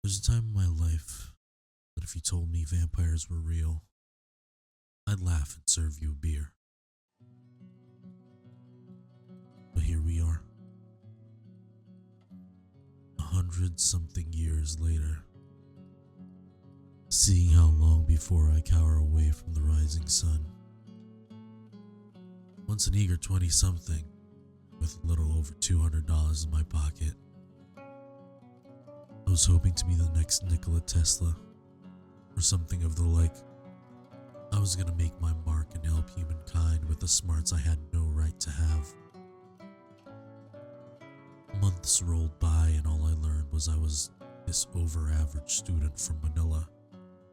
There's a time in my life that if you told me vampires were real, I'd laugh and serve you a beer. But here we are, 100-something years later, seeing how long before I cower away from the rising sun. Once an eager 20-something with a little over $200 in my pocket, I was hoping to be the next Nikola Tesla, or something of the like. I was gonna make my mark and help humankind with the smarts I had no right to have. Months rolled by and all I learned was I was this over-average student from Manila,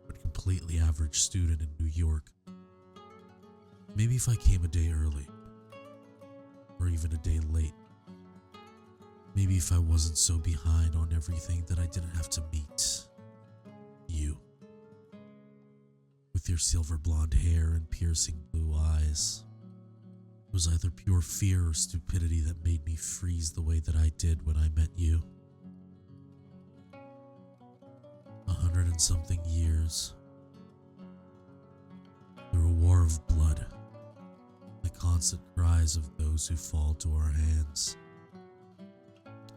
but completely average student in New York. Maybe if I came a day early, or even a day late. Maybe if I wasn't so behind on everything that I didn't have to meet you. With your silver blonde hair and piercing blue eyes. It was either pure fear or stupidity that made me freeze the way that I did when I met you. 100-and-something years. Through a war of blood. The constant cries of those who fall to our hands.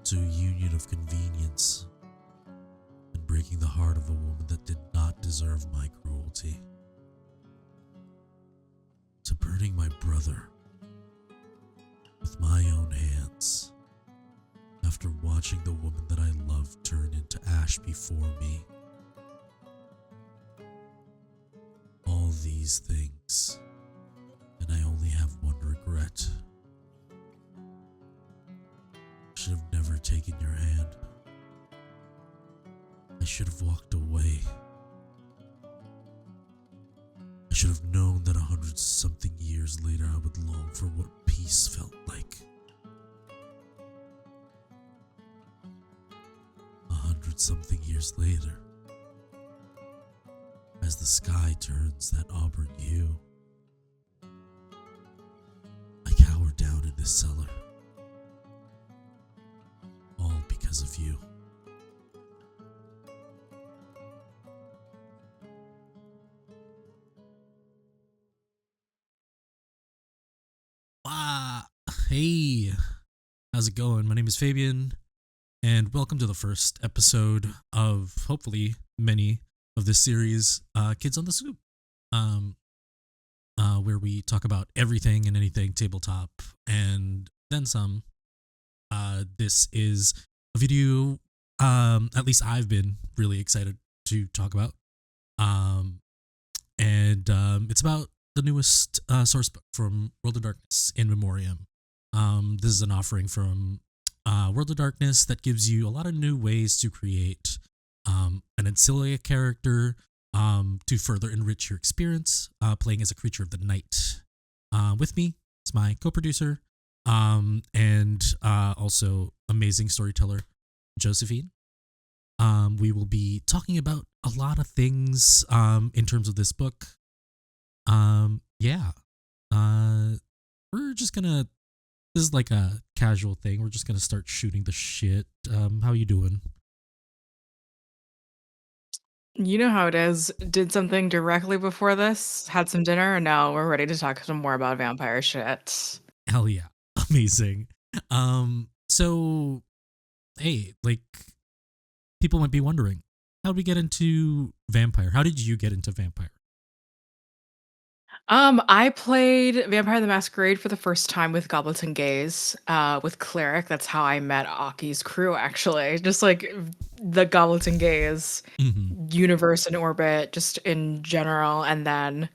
To a union of convenience. And breaking the heart of a woman that did not deserve my cruelty. To burning my brother with my own hands after watching the woman that I loved turn into ash before me. All these things, and I only have one regret. I should have never taken your hand. I should have walked away. I should have known that 100-something years later I would long for what peace felt like. 100-something years later, as the sky turns that auburn hue, I cower down in this cellar, all because of you. Hey, how's it going? My name is Fabian, and welcome to the first episode of hopefully many of this series, Kids on the Stoop, where we talk about everything and anything tabletop and then some. This is a video, at least I've been really excited to talk about, and it's about the newest source book from World of Darkness in Memoriam. This is an offering from World of Darkness that gives you a lot of new ways to create an ancillary character to further enrich your experience playing as a creature of the night. With me is my co-producer and also amazing storyteller, Josephine. We will be talking about a lot of things in terms of this book. We're just gonna, this is like a casual thing. We're just gonna start shooting the shit. How you doing? You know how it is. Did something directly before this, had some dinner, and now we're ready to talk some more about vampire shit. Hell yeah. Amazing. So hey, like, people might be wondering, how did we get into vampire? How did you get into vampire? I played Vampire the Masquerade for the first time with Goblins and Gays, with Cleric. That's how I met Aki's crew, actually. Just like the Goblins and Gays Mm-hmm. universe and orbit, just in general. And then,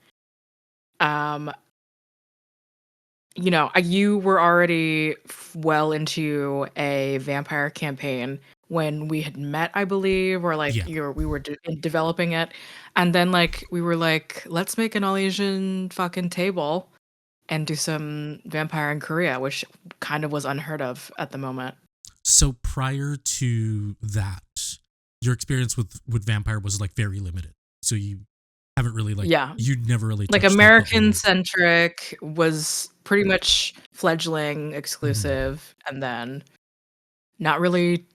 um, you were already well into a vampire campaign when we had met, I believe, or like Yeah. we were developing it, and then like we were like, let's make an all Asian fucking table and do some vampire in Korea, which kind of was unheard of at the moment. So prior to that, your experience with vampire was like very limited. So you haven't really like, Yeah, you'd never really like touched like the American whole. centric was pretty much fledgling Mhm. exclusive, and then not really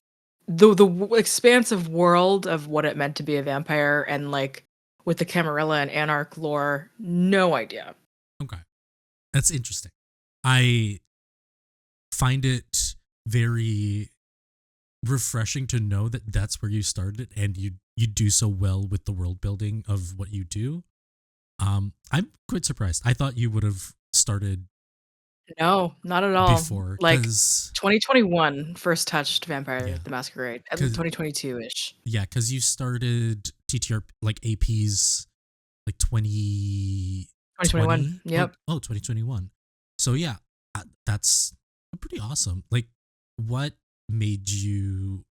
expansive world of what it meant to be a vampire, and like with the Camarilla and Anarch lore, no idea. Okay. That's interesting. I find it very refreshing to know that that's where you started and you do so well with the world building of what you do. I'm quite surprised. I thought you would have started No, not at all. before Like 2021 first touched Vampire yeah, the Masquerade. 2022-ish. cuz you started TTR like APs like 2020. 2021. Yep. 2021. So yeah, that's pretty awesome. Like what made you,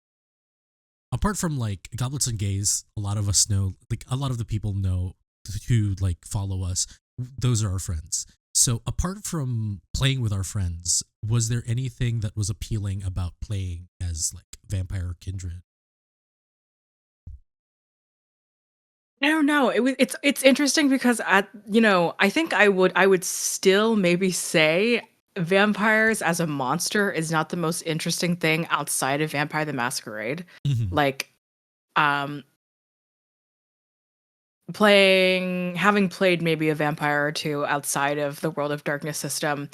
apart from like Goblets and Gays, a lot of us know, like a lot of the people know who like follow us, those are our friends. So apart from playing with our friends, was there anything that was appealing about playing as like Vampire Kindred? I don't know. It's interesting because I think I would still maybe say vampires as a monster is not the most interesting thing outside of Vampire the Masquerade. Hmm. Like um having played maybe a vampire or two outside of the World of Darkness system,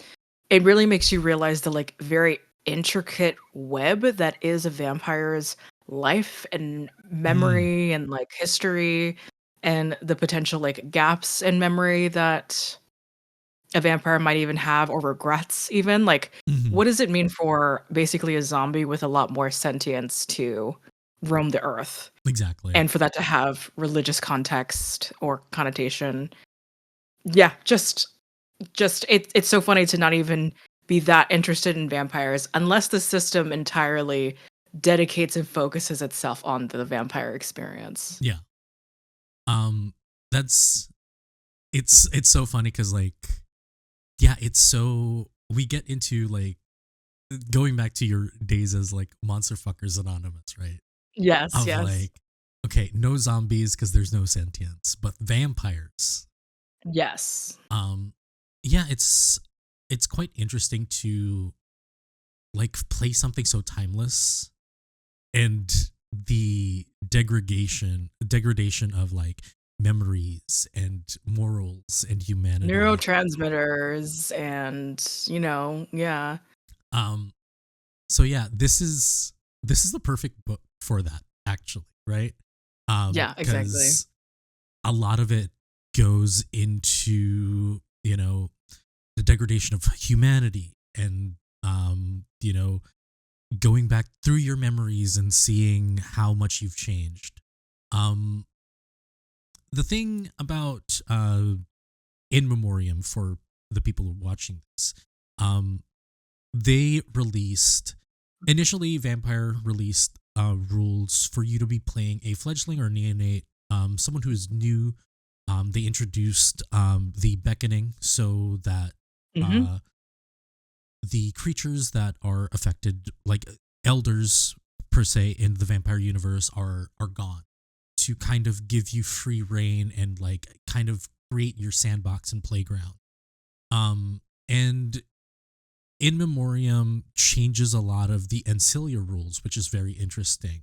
it really makes you realize the like very intricate web that is a vampire's life and Mm, memory and like history, and the potential like gaps in memory that a vampire might even have, or regrets even. Like, hmm. what does it mean for basically a zombie with a lot more sentience to roam the earth, Exactly. and for that to have religious context or connotation? Yeah, just it's so funny to not even be that interested in vampires unless the system entirely dedicates and focuses itself on the vampire experience. Yeah. Um that's it's so funny cuz like yeah, it's so we get into like going back to your days as like Monster Fuckers Anonymous, right? Yes, Of yes. like, okay, no zombies because there's no sentience, but vampires. Yes. Um, yeah, it's quite interesting to like play something so timeless and the degradation of like memories and morals and humanity. Neurotransmitters and, yeah. Um, so yeah, this is the perfect book for that, actually, right? Yeah, exactly. Because a lot of it goes into the degradation of humanity and going back through your memories and seeing how much you've changed. um the thing about in memoriam, for the people watching this, um they released, initially Vampire released rules for you to be playing a fledgling or neonate, someone who is new. They introduced the beckoning so that Mhm. uh, the creatures that are affected, like elders per se in the vampire universe, are gone, to kind of give you free reign and like kind of create your sandbox and playground. And in memoriam changes a lot of the Ancilia rules, which is very interesting.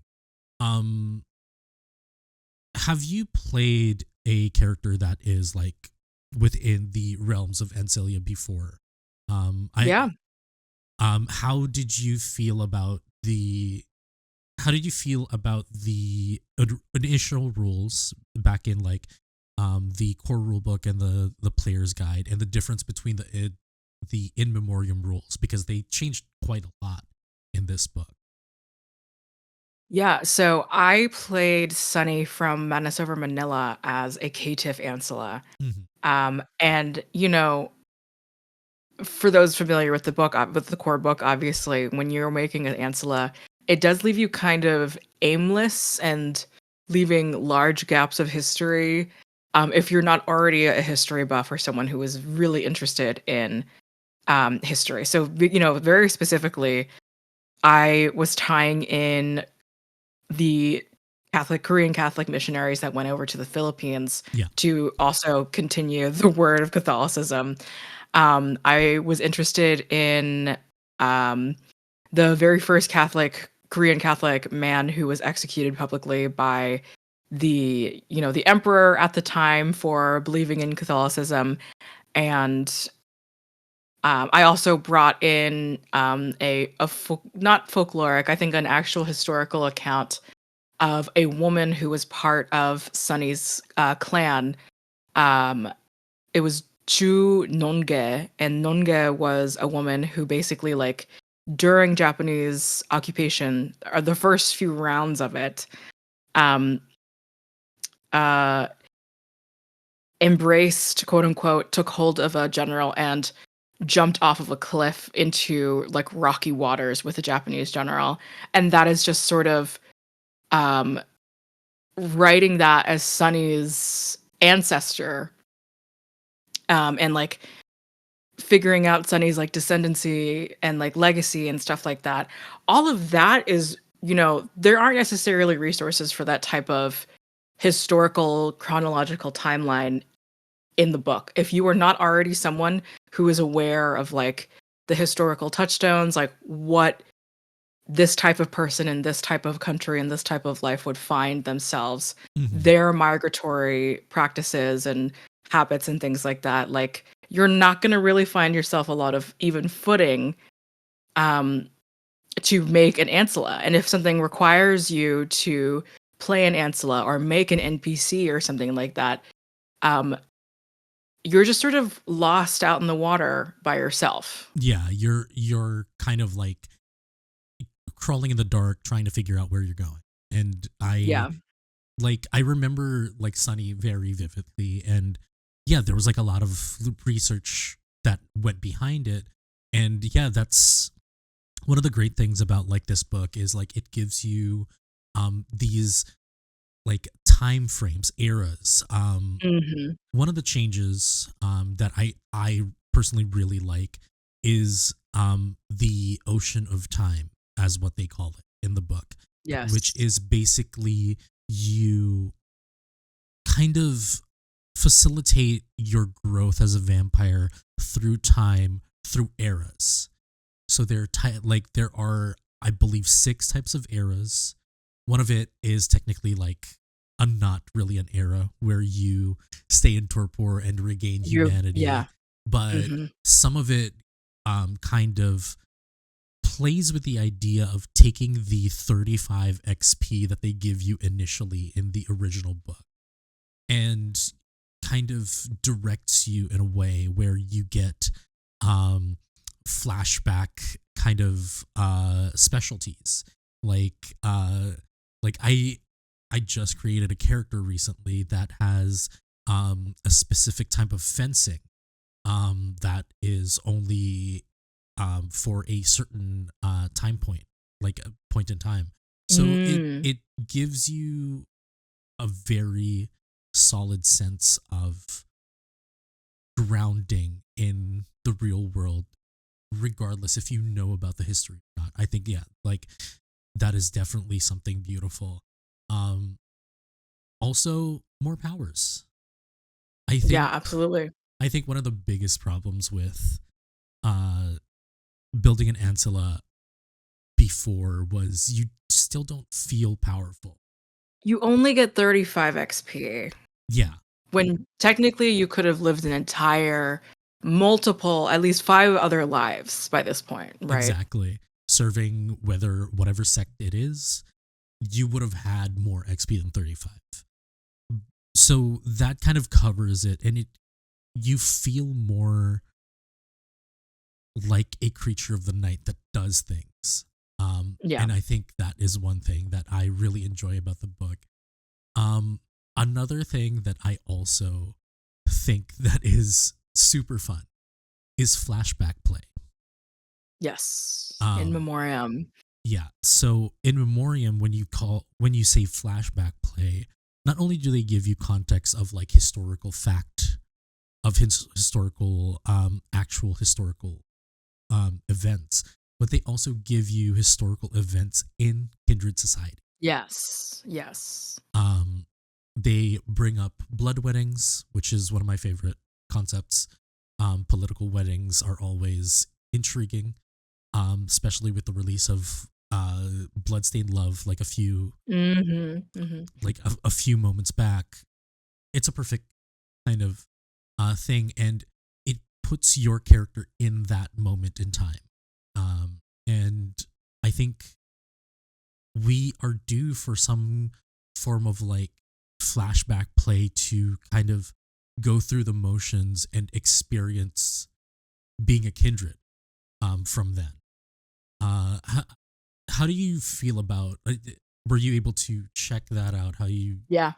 um have you played a character that is like within the realms of Ancilia before? I Yeah. how did you feel about the how did you feel about the initial rules back in like the core rule book and the player's guide, and the difference between the in memoriam rules, because they changed quite a lot in this book? Yeah, so I played Sunny from Madness Over Manila as a caitiff Ancilla. Hmm. And, for those familiar with the book, with the core book, obviously, when you're making an Ancilla, it does leave you kind of aimless and leaving large gaps of history. If you're not already a history buff or someone who is really interested in history. So, very specifically, I was tying in the Korean Catholic missionaries that went over to the Philippines Yeah. to also continue the word of Catholicism. I was interested in um, the very first Catholic Korean Catholic man who was executed publicly by the emperor at the time for believing in Catholicism. And I also brought in not folkloric, I think an actual historical account of a woman who was part of Sunny's clan. Um, it was Chu Nonge, and Nonge was a woman who basically, like, during Japanese occupation, or the first few rounds of it, um, uh, embraced, quote unquote, took hold of a general and jumped off of a cliff into like rocky waters with a Japanese general. And that is just sort of um, writing that as Sunny's ancestor, and like figuring out Sunny's like descendancy and like legacy and stuff like that. All of that is, there aren't necessarily resources for that type of historical chronological timeline in the book. If you are not already someone who is aware of like the historical touchstones, like what this type of person in this type of country and this type of life would find themselves, Mhm. their migratory practices and habits and things like that, like you're not going to really find yourself a lot of even footing um, to make an ancilla. And if something requires you to play an ancilla or make an NPC or something like that, um, you're just sort of lost out in the water by yourself. Yeah, you're kind of like crawling in the dark trying to figure out where you're going. And Yeah. I remember like Sunny very vividly, and yeah, there was like a lot of research that went behind it. And yeah, that's one of the great things about like this book is like it gives you these like time frames, eras. Mhm. One of the changes that I personally really like is the ocean of time, as what they call it in the book, which Yes. is basically you kind of facilitate your growth as a vampire through time, through eras. So there are, I believe, 6 types of eras. One of it is technically like a not really an era where you stay in torpor and regain Yeah. humanity, but Mhm. some of it kind of plays with the idea of taking the 35 XP that they give you initially in the original book and kind of directs you in a way where you get um flashback kind of specialties like uh like I just created a character recently that has a specific type of fencing that is only for a certain time point, like a point in time. So it Mm. it gives you a very solid sense of grounding in the real world, regardless if you know about the history or not. I think yeah, like that is definitely something beautiful. Um, Also, more powers. I Yeah, think absolutely. I think one of the biggest problems with uh building an ancilla before was you still don't feel powerful. You only get 35 XP Yeah, when technically you could have lived an entire multiple, at least 5 other lives by this point, right? exactly. Serving whatever sect it is, you would have had more XP than 35. So that kind of covers it, and you feel more like a creature of the night that does things. Yeah. And I think that is one thing that I really enjoy about the book. Um, Another thing that I also think that is super fun is flashback play. Yes. In Um, memoriam. yeah. So in Memoriam, when you say flashback play, not only do they give you context of like historical fact of historical actual historical events, but they also give you historical events in kindred society. Yes. Yes. Um, they bring up blood weddings, which is one of my favorite concepts. Political weddings are always intriguing, especially with the release of Bloodstained Love like Mm-hmm. a few moments back. It's a perfect kind of thing, and it puts your character in that moment in time. And I think we are due for some form of like flashback play to kind of go through the motions and experience being a kindred from then. How do you feel about? Were you able to check that out? How you? Yeah.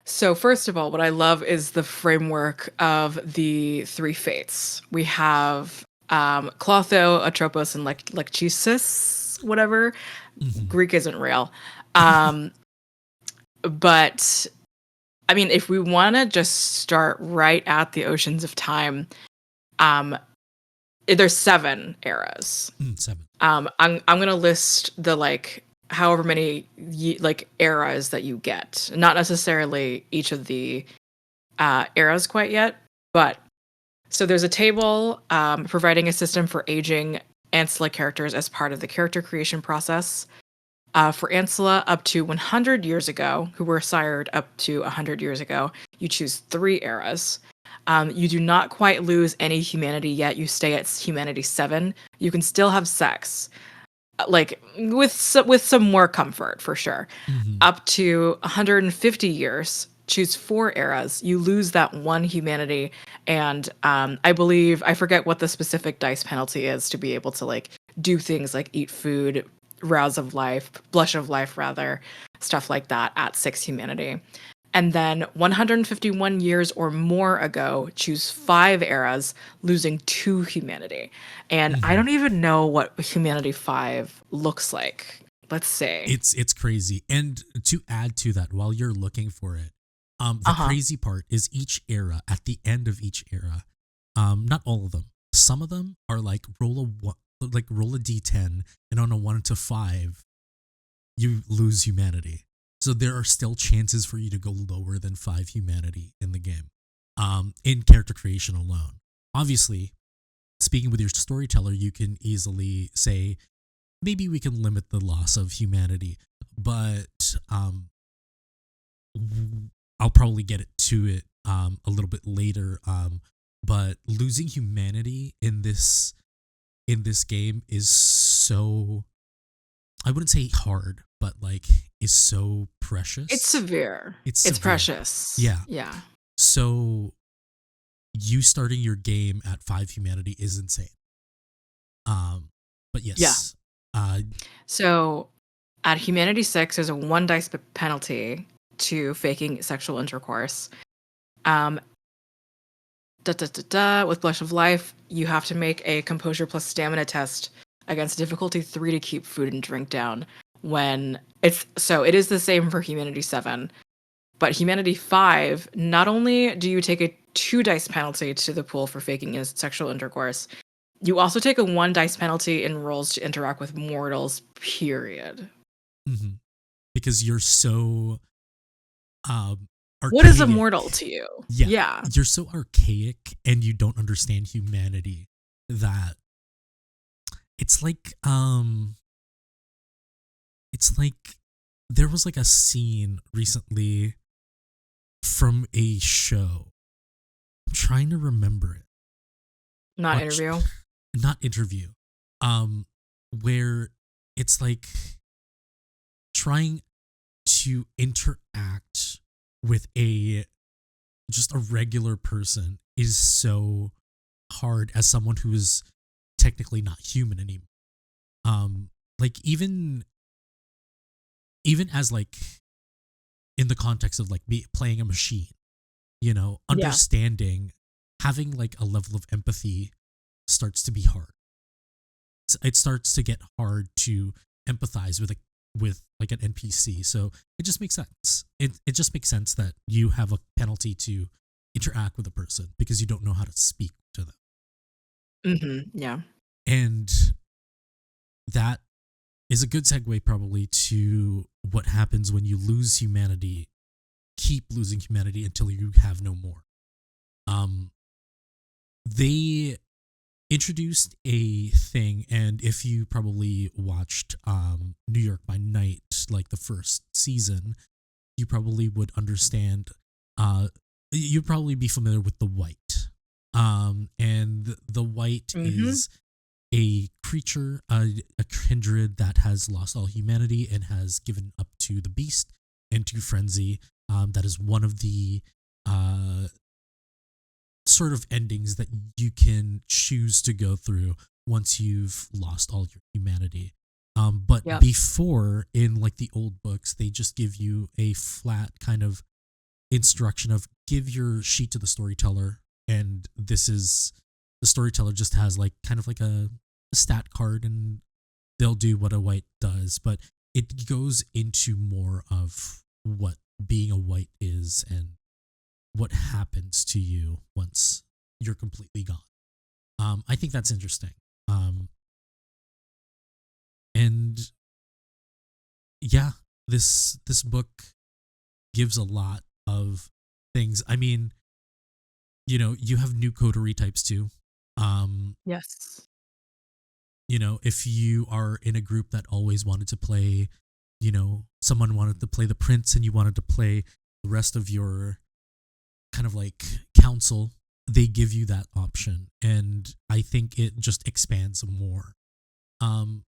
So first of all, what I love is the framework of the three fates. We have Clotho, Atropos, and Lechisis, whatever. Mhm. Greek isn't real. Um, but I mean, if we want to just start right at the oceans of time, um, there's 7 eras. 7. I'm gonna list the however many eras that you get. Not necessarily each of the eras quite yet, but so there's a table providing a system for aging Ancilla characters as part of the character creation process. For Ancilla up to 100 years ago, who were sired up to 100 years ago, you choose 3 eras. You do not quite lose any humanity yet. You stay at humanity 7. You can still have sex, with some more comfort for sure. Hmm. Up to 150 years, choose 4 eras. You lose that 1 humanity, and I forget what the specific dice penalty is to be able to do things like eat food, rouse of life, blush of life rather, stuff like that at 6 humanity. And then 151 years or more ago, choose 5 eras, losing 2 humanity. And I Hmm. don't even know what humanity 5 looks like. Let's see. It's crazy. And to add to that, while you're looking for it, the Uh-huh. crazy part is each era, at the end of each era, not all of them, some of them are like roll a d10, and on a 1 to 5, you lose humanity. So there are still chances for you to go lower than 5 humanity in the game, in character creation alone. Obviously, speaking with your storyteller, you can easily say, maybe we can limit the loss of humanity, but I'll probably get it to it a little bit later. But losing humanity in this game is so, I wouldn't say hard, but like is so It's precious. severe. It's It's severe. precious. Yeah. Yeah. So you starting your game at 5 humanity is insane. Um, but Yeah. yes. Uh, So at humanity 6, there's a 1 dice penalty to faking sexual intercourse. Um, with Blush of Life, you have to make a composure plus stamina test against difficulty 3 to keep food and drink down. It is the same for Humanity 7, but Humanity 5, not only do you take a 2 dice penalty to the pool for faking sexual intercourse, you also take a 1 dice penalty in rolls to interact with mortals, period. mhm. Because you're so What is a archaic. mortal to you? Yeah, Yeah. you're so archaic and you don't understand humanity that it's like it's like there was like a scene recently from a show. I'm trying to remember it. Not Watch, interview. not interview. Um where it's like trying to interact with a just a regular person is so hard as someone who is technically not human anymore. Like even as like in the context of like playing a machine, Yeah. understanding, having like a level of empathy starts to be hard. It starts to get hard to empathize with like an NPC. So it just makes sense. It just makes sense that you have a penalty to interact with a person because you don't know how to speak to them. Yeah. And that is a good segue probably to what happens when you lose humanity, keep losing humanity until you have no more. Um they introduced a thing, and if you probably watched New York by Night, like the first season, you probably would understand. You'd probably be familiar with the White, and the White Mm-hmm. is a creature, a kindred that has lost all humanity and has given up to the beast and to frenzy. That is one of the uh, sort of endings that you can choose to go through once you've lost all your humanity. But Yep. before, in like the old books, they just give you a flat kind of instruction of give your sheet to the storyteller, and this is the storyteller just has like kind of like a stat card, and they'll do what a white does, but it goes into more of what being a white is and what happens to you once you're completely gone. I think that's interesting. And yeah, this book gives a lot of things. I mean, you have new coterie types too. Um, Yes. if you are in a group that always wanted to play, someone wanted to play the prince and you wanted to play the rest of your kind of like council, they give you that option. And I think it just expands more. Um,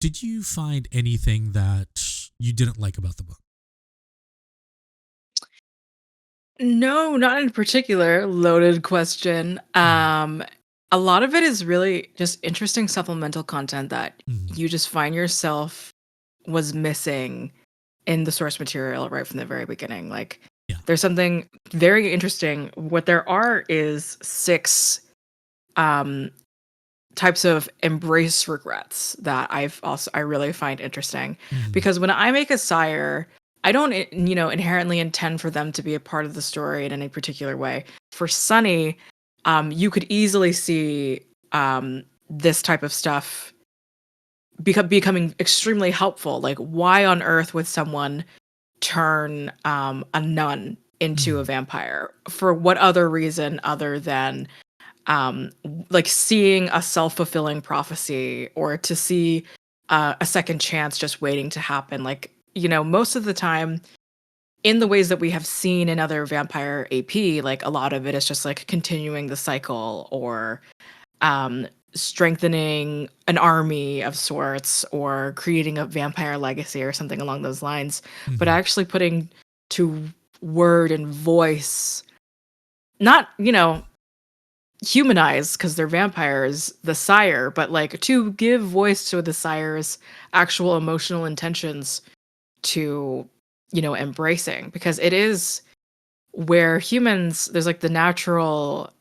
did you find anything that you didn't like about the book? No, not in particular. Loaded question. Mm, A lot of it is really just interesting supplemental content that mm, you just find yourself was missing in the source material right from the very beginning. Like, yeah. there's something very interesting. What there are is six um, types of embrace regrets that I really find interesting, Mm, because when I make a sire, I don't inherently intend for them to be a part of the story in any particular way. For Sunny, you could easily see this type of stuff becoming extremely helpful. Like, why on earth would someone turn a nun into a mm, vampire? For what other reason other than um like seeing a self-fulfilling prophecy, or to see a second chance just waiting to happen? Like, most of the time, in the ways that we have seen in other vampire AP, like, a lot of it is just like continuing the cycle, or um strengthening an army of sorts, or creating a vampire legacy or something along those lines. But mm, actually putting to word and voice, not humanize, because they're vampires, the sire, but like to give voice to the sire's actual emotional intentions, to embracing, because it is where humans, there's like the natural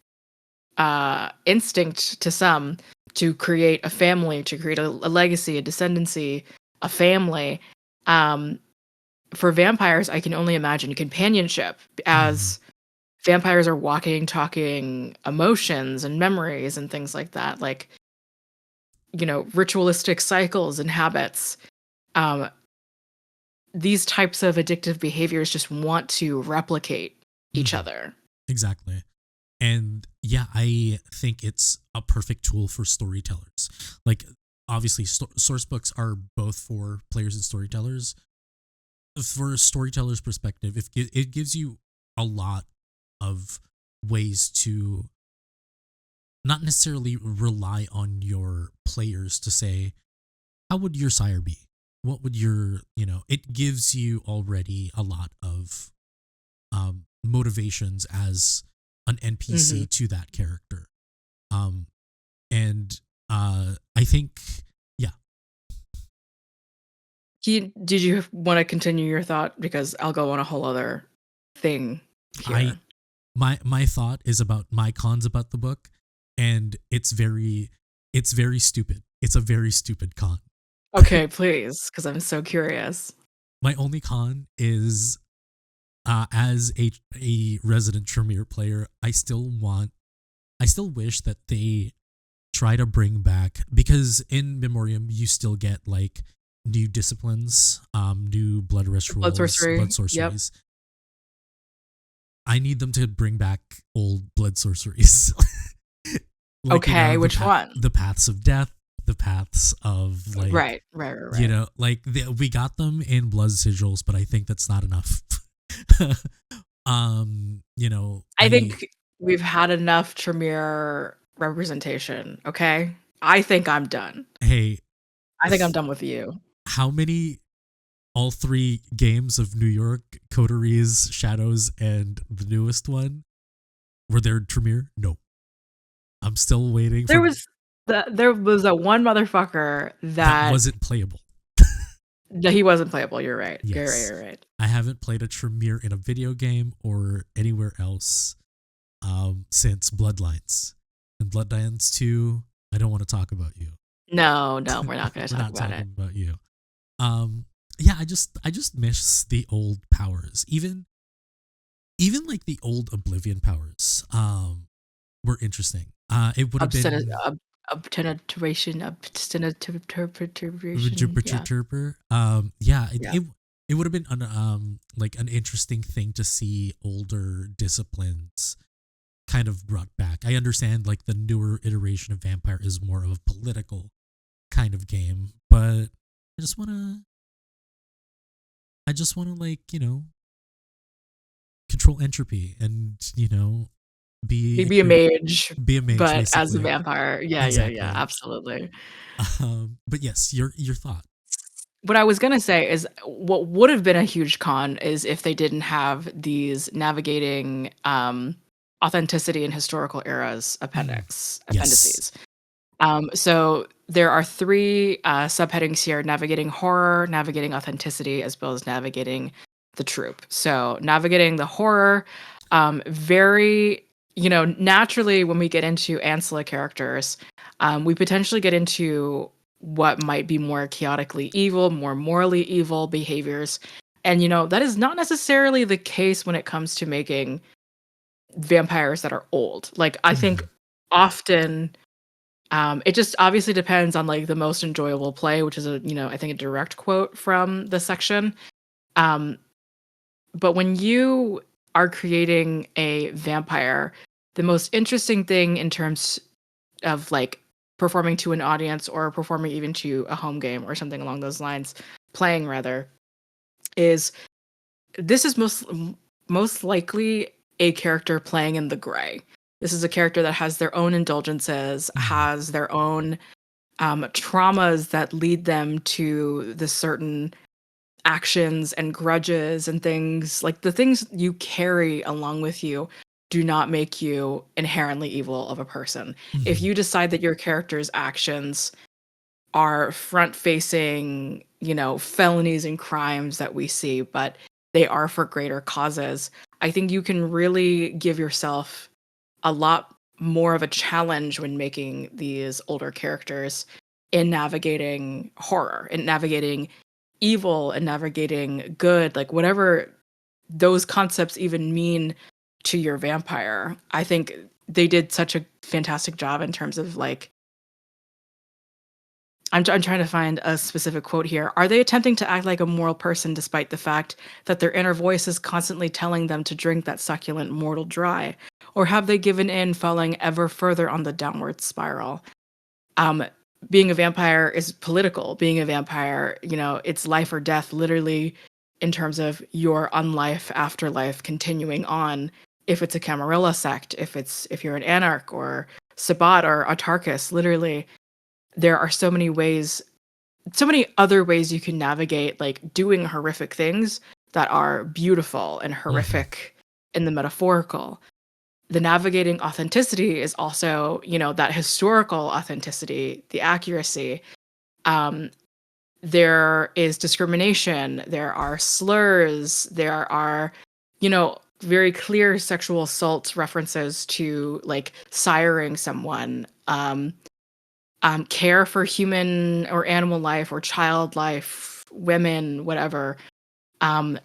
instinct to some to create a family, to create a legacy, a descendancy, a family. um for vampires, I can only imagine companionship, mm, as vampires are walking, talking emotions and memories and things like that, like, ritualistic cycles and habits. Um, these types of addictive behaviors just want to replicate each mm. other. Exactly. And yeah, I think it's a perfect tool for storytellers. Like, obviously, source books are both for players and storytellers. For a storyteller's perspective, if it gives you a lot of ways to not necessarily rely on your players to say, how would your sire be? What would it gives you already a lot of motivations as an Hmm. NPC to that character. Um, and I think, yeah, Did you want to continue your thought? Because I'll go on a whole other thing I here. my thought is about my cons about the book, and it's very stupid. It's a very stupid con. Okay, please, because I'm so curious. My only con is as a resident Tremere player, I still wish that they try to bring back, because in Memoriam you still get like new disciplines, new blood rush Blood rules, blood sorcery. Yep. sorceries. I need them to bring back old blood sorceries. Like, Okay, which one? the paths of death, the paths of like, Right. like we got them in blood sigils, but I think that's not enough. I think we've had enough Tremere representation, okay? I think I'm done. Hey, I think I'm done with you. how many all three games of New York, Coteries, Shadows, and the newest one were there Tremere? No. I'm still waiting There for was there was a one motherfucker that that wasn't playable. he wasn't playable. You're right. Yes. You're right. I haven't played a Tremere in a video game or anywhere else since Bloodlines. And Bloodlines 2, I don't want to talk about you. No, we're not going to We're talk not about talking it. about you. Yeah, I just miss the old powers. Even like the old Oblivion powers were interesting. It would have been Obstination. Yeah. Yeah, Yeah. it would have been like an interesting thing to see older disciplines kind of brought back. I understand like the newer iteration of Vampire is more of a political kind of game, but just wanna I just wanna like, control entropy and, Be a mage, be a mage but as a basically. vampire. Yeah, Exactly. absolutely. But yes, your thought. What I was gonna say is what would have been a huge con is if they didn't have these navigating authenticity and historical eras Mm, yes. appendices. So there are three subheadings here: navigating horror, navigating authenticity, as well as navigating the troop. So navigating the horror, very naturally when we get into ancilla characters, we potentially get into what might be more chaotically evil, more morally evil behaviors. And that is not necessarily the case when it comes to making vampires that are old. Like I think Mhm. often it just obviously depends on like the most enjoyable play, which is I think a direct quote from the section. Um, but when you are creating a vampire, the most interesting thing in terms of like performing to an audience or performing even to a home game or something along those lines, playing rather, is this is most likely a character playing in the gray. This is a character that has their own indulgences, Mhm. has their own traumas that lead them to the certain actions and grudges and things. Like the things you carry along with you do not make you inherently evil of a person. If Mhm. you decide that your character's actions are front facing, felonies and crimes that we see, but they are for greater causes, I think you can really give yourself a lot more of a challenge when making these older characters in navigating horror and navigating evil and navigating good, like whatever those concepts even mean to your vampire. I think they did such a fantastic job in terms of like I'm trying to find a specific quote here. Are they attempting to act like a moral person despite the fact that their inner voice is constantly telling them to drink that succulent mortal dry? Or have they given in, falling ever further on the downward spiral? Um, Being a vampire is political. Being a vampire, it's life or death, literally, in terms of your unlife, afterlife, continuing on. If it's a Camarilla sect, if you're an anarch or Sabbat or Autarchus, literally, there are so many other ways you can navigate like doing horrific things that are beautiful and Mhm. horrific in the metaphorical. The navigating authenticity is also, that historical authenticity, the accuracy. Um, there is discrimination, there are slurs, there are, very clear sexual assault references to like siring someone. Care for human or animal life or child life, women, whatever. Um,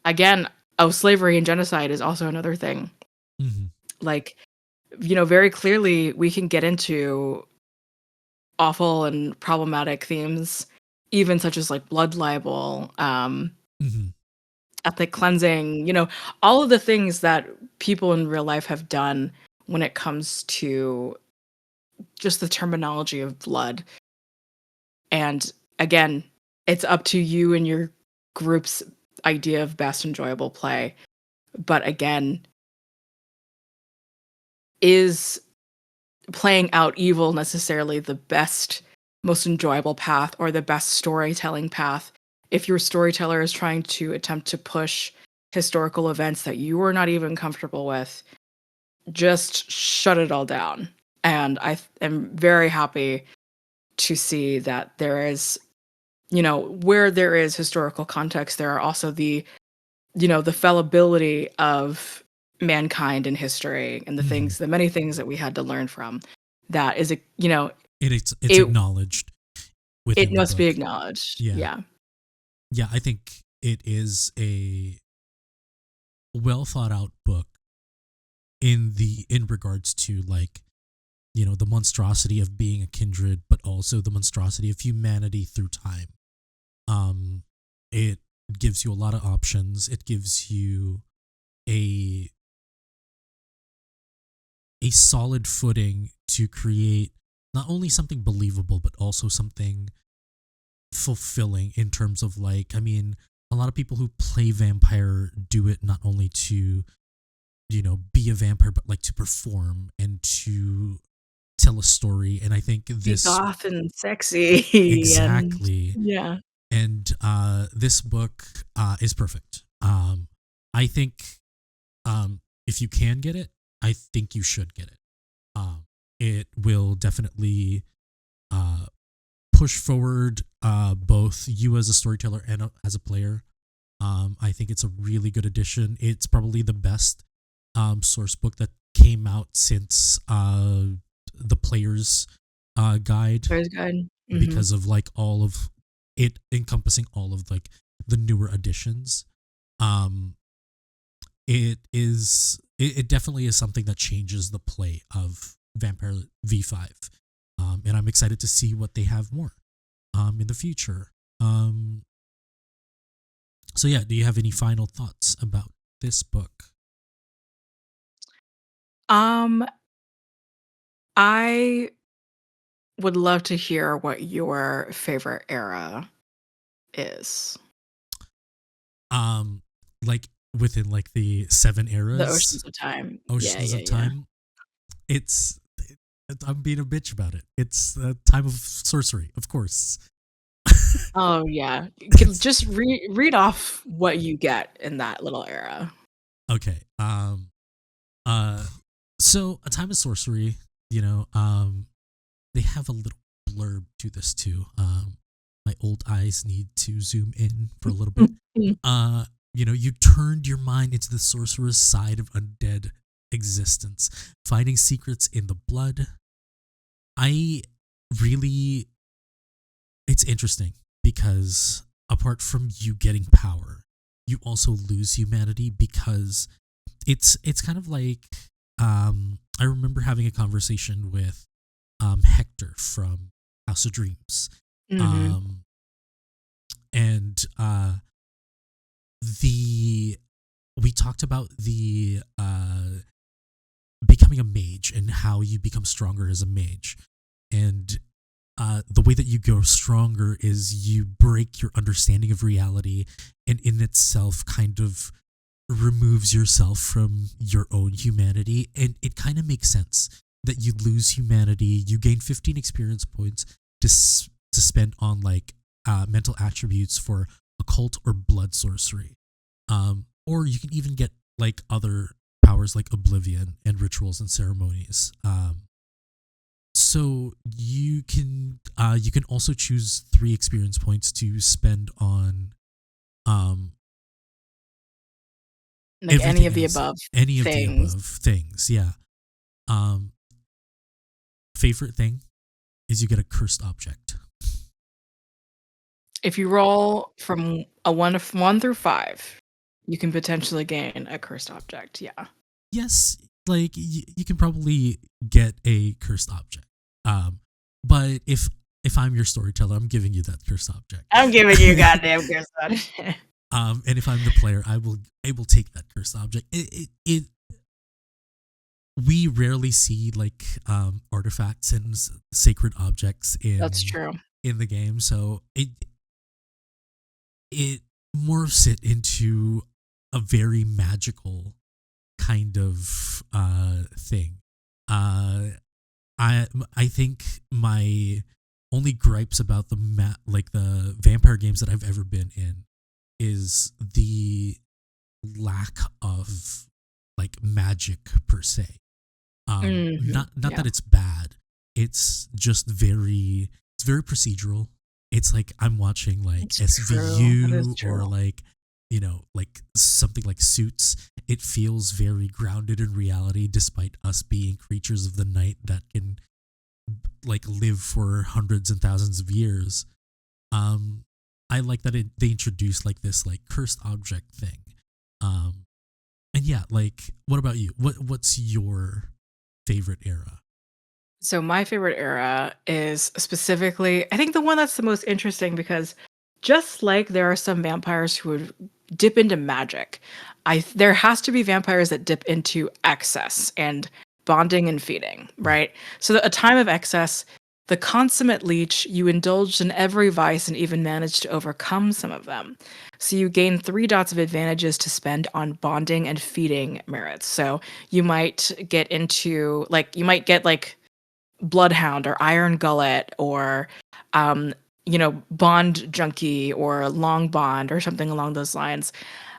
Again, slavery and genocide is also another thing. Mhm. Like, very clearly we can get into awful and problematic themes, even such as like blood libel, Mhm. ethnic cleansing, all of the things that people in real life have done when it comes to just the terminology of blood. And again, it's up to you and your group's idea of best enjoyable play. But again, is playing out evil necessarily the best, most enjoyable path or the best storytelling path if your storyteller is trying to attempt to push historical events that you are not even comfortable with? Just shut it all down. And am very happy to see that there is, where there is historical context, there are also the fallibility of mankind in history and Mhm. the many things that we had to learn from. That is, It's it acknowledged it within the must be book. acknowledged. Yeah. Yeah. Yeah, I think it is a well thought out book in regards to, like, the monstrosity of being a kindred, but also the monstrosity of humanity through time. It gives you a lot of options. It gives you a solid footing to create not only something believable but also something fulfilling in terms of, like, I mean, a lot of people who play vampire do it not only to be a vampire, but like to perform and to tell a story. And I think Be this goth and sexy and exactly. yeah. And this book is perfect. I think if you can get it, I think you should get it. It will definitely uh, push forward both you as a storyteller and as a player. I think it's a really good addition. It's probably the best source book that came out since the player's guide, Praise God. Mhm. because of, like, all of it encompassing all of, like, the newer additions. Um, it definitely is something that changes the play of Vampire V5. And I'm excited to see what they have more in the future. Um, so yeah, do you have any final thoughts about this book? Um, I would love to hear what your favorite era is. Um, like, within, like, the seven The eras, Oceans of Time. Yeah, oceans yeah, of yeah. time, it's I'm being a bitch about it. It's a time of sorcery, of course. Oh, yeah. It's Just read off what you get in that little era. okay. Uh, so a time of sorcery, they have a little blurb to this too. My old eyes need to zoom in for a little bit. Uh, you turned your mind into the sorcerer's side of undead existence, finding secrets in the blood. I really, it's interesting because apart from you getting power, you also lose humanity, because it's kind of like, I remember having a conversation with Hector from House of Dreams. Mhm. Um and the we talked about the becoming a mage and how you become stronger as a mage. And the way that you grow stronger is you break your understanding of reality, and in itself kind of removes yourself from your own humanity. And it kind of makes sense that you lose humanity. You gain 15 experience points to spend on, like, mental attributes for occult or blood sorcery. Or you can even get, like, other powers like oblivion and rituals and ceremonies. So you can also choose 3 experience points to spend on um Like any everything of the else, above any of the things. above things. Yeah. Um, favorite thing is you get a cursed object. If you roll from a 1 through 5, you can potentially gain a cursed object. Yeah. Yes, like, you can probably get a cursed object. Um, but if I'm your storyteller, I'm giving you that cursed object. I'm giving you goddamn cursed object. And if I'm the player, I will take that cursed object. It we rarely see like artifacts and sacred objects That's true. in the game, so it morphs it into a very magical kind of thing. Uh, I think my only gripes about like the vampire games that I've ever been in is the lack of like magic per se. Not Yeah, that it's bad. It's just very procedural. It's like I'm watching like it's true. That is SVU or true. like like something like Suits. It feels very grounded in reality despite us being creatures of the night that can like live for hundreds and thousands of years. Um I like that they introduced like this like cursed object thing. Um and yeah, like what about you? What's your favorite era? So my favorite era is specifically, I think the one that's the most interesting because just like there are some vampires who would dip into magic, there has to be vampires that dip into excess and bonding and feeding, Right. right? So a time of excess, the consummate leech, you indulged in every vice and even managed to overcome some of them. So you gain 3 dots of advantages to spend on bonding and feeding merits. So you might get into like you might get like Bloodhound or Iron Gullet or Bond Junkie or Long Bond or something along those lines.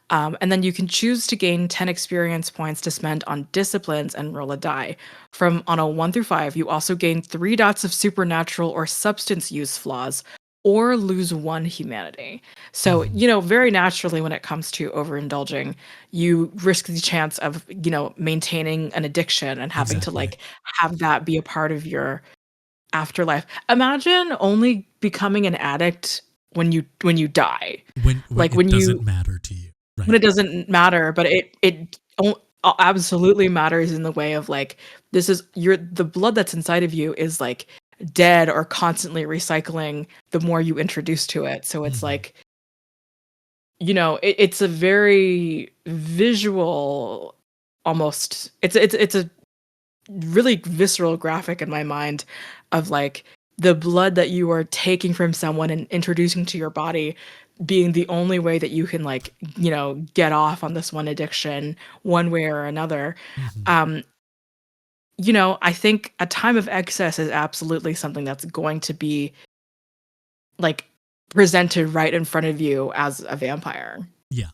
And then you can choose to gain 10 experience points to spend on disciplines and roll a die. From on a 1 through 5, you also gain 3 dots of supernatural or substance use flaws or lose 1 humanity. So, Mhm. very naturally when it comes to overindulging, you risk the chance of, maintaining an addiction and having to Exactly. like have that be a part of your afterlife. Imagine only becoming an addict when you die. When Like it when doesn't you matter to you, when right? it doesn't matter, but absolutely matters in the way of like the blood that's inside of you is like dead or constantly recycling the more you introduce to it. So it's Mhm. like, it's a very visual almost it's a really visceral graphic in my mind of like the blood that you are taking from someone and introducing to your body being the only way that you can like get off on this one addiction one way or another. Mhm. um I think a time of excess is absolutely something that's going to be like presented right in front of you as a vampire. Yeah.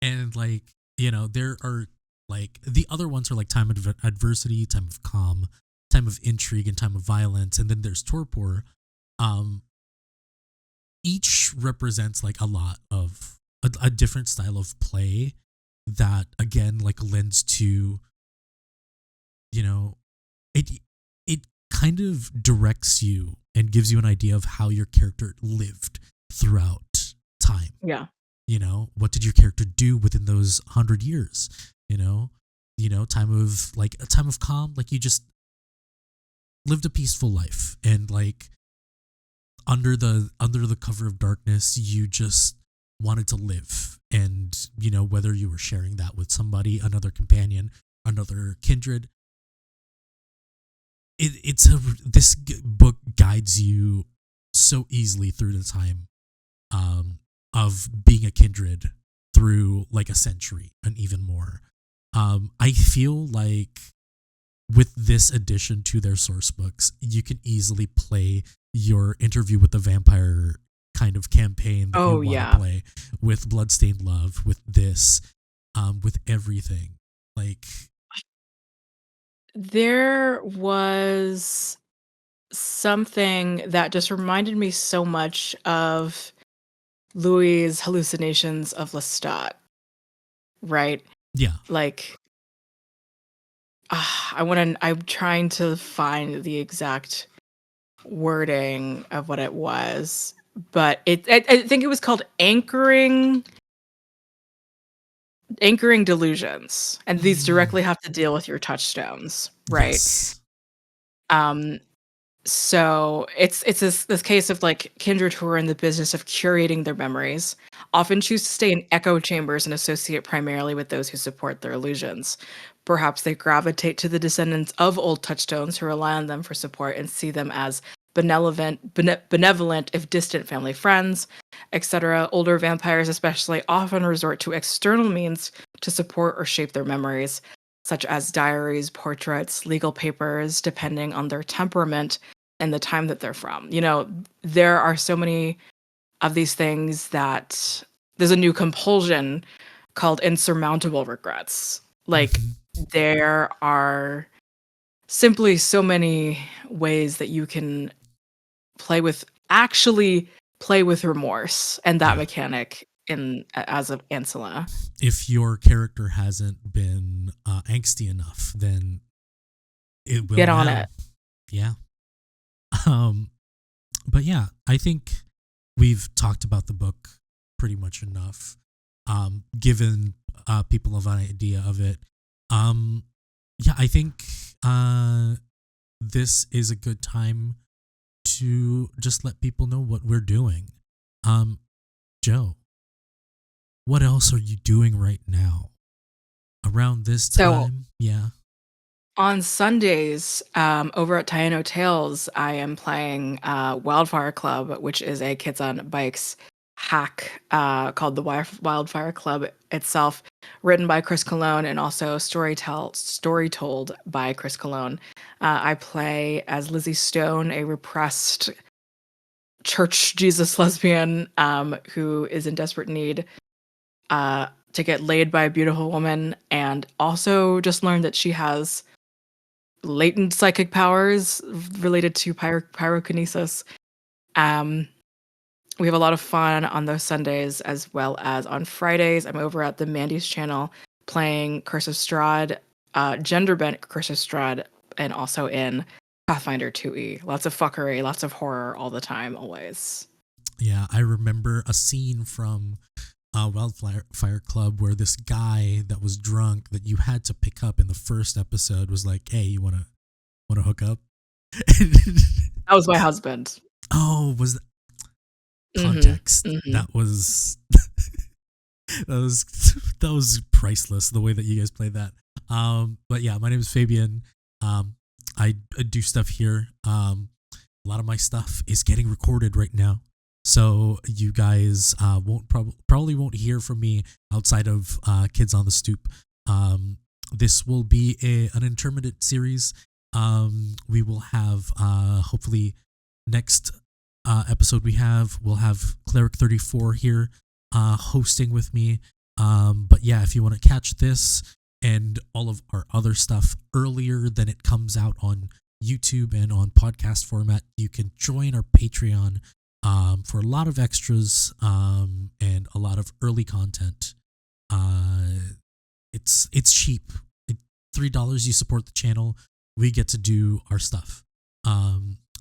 And like, there are like the other ones are like time of adversity, time of calm, time of intrigue, and time of violence, and then there's torpor. Um each represents like a lot of a different style of play that again like lends to, you know, it it kind of directs you and gives you an idea of how your character lived throughout time. Yeah. What did your character do within those 100 years? you know time of like a time of calm, like you just lived a peaceful life, and like under the cover of darkness you just wanted to live, and whether you were sharing that with somebody, another companion, another kindred, it's a this book guides you so easily through the time um, of being a kindred through like a century and even more. I feel like with this addition to their source books, you can easily play your interview with the vampire kind of campaign that you Oh want to yeah. play with Bloodstained Love, with this, with everything. Like, There was something that just reminded me so much of Louis' hallucinations of Lestat, right? yeah, Like, I'm trying to find the exact wording of what it was, but I think it was called anchoring delusions, and these mm, directly have to deal with your touchstones, right? yes, Um, So it's this case of like kindred who are in the business of curating their memories, often choose to stay in echo chambers and associate primarily with those who support their illusions. Perhaps they gravitate to the descendants of old touchstones who rely on them for support and see them as benevolent if distant family friends, etc. Older vampires especially often resort to external means to support or shape their memories, such as diaries, portraits, legal papers, depending on their temperament and the time that they're from. There are so many of these things that there's a new compulsion called insurmountable regrets. Like, Mhm. there are simply so many ways that you can actually play with remorse and that Yeah. mechanic in as of Ancilla. If your character hasn't been angsty enough, then it will Get on now. it. Yeah. Um, but yeah, I think we've talked about the book pretty much enough. Given people have an idea of it. Um, yeah, I think this is a good time to just let people know what we're doing. Joe, what else are you doing right now? Around this So time? Yeah. on Sundays, over at Taino Tales, I am playing Wildfire Club, which is a Kids on Bikes hack called the Wildfire Club itself, written by Chris Cologne and also story told by Chris Cologne. I play as Lizzie Stone, a repressed church Jesus lesbian who is in desperate need to get laid by a beautiful woman, and also just learned that she has latent psychic powers related to pyrokinesis. Um, we have a lot of fun on those Sundays, as well as on Fridays. I'm over at the Mandy's channel playing Curse of Strahd, gender bent Curse of Strahd, and also in Pathfinder 2e. Lots of fuckery, lots of horror all the time, always. Yeah, I remember a scene from Wildfire Club where this guy that was drunk that you had to pick up in the first episode was like, "Hey, you wanna hook up?" That was my husband. Oh, was that Hmm. context? Hmm. That was that was priceless. The way that you guys played that. But yeah, my name is Fabian. I do stuff here. A lot of my stuff is getting recorded right now. So you guys probably won't hear from me outside of Kids on the Stoop. This will be an intermittent series. We will have hopefully next episode we'll have Cleric 34 here hosting with me. But yeah, if you want to catch this and all of our other stuff earlier than it comes out on YouTube and on podcast format, you can join our Patreon for a lot of extras and a lot of early content. It's cheap. $3 you support the channel, we get to do our stuff.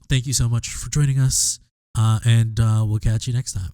Thank you so much for joining us, and we'll catch you next time.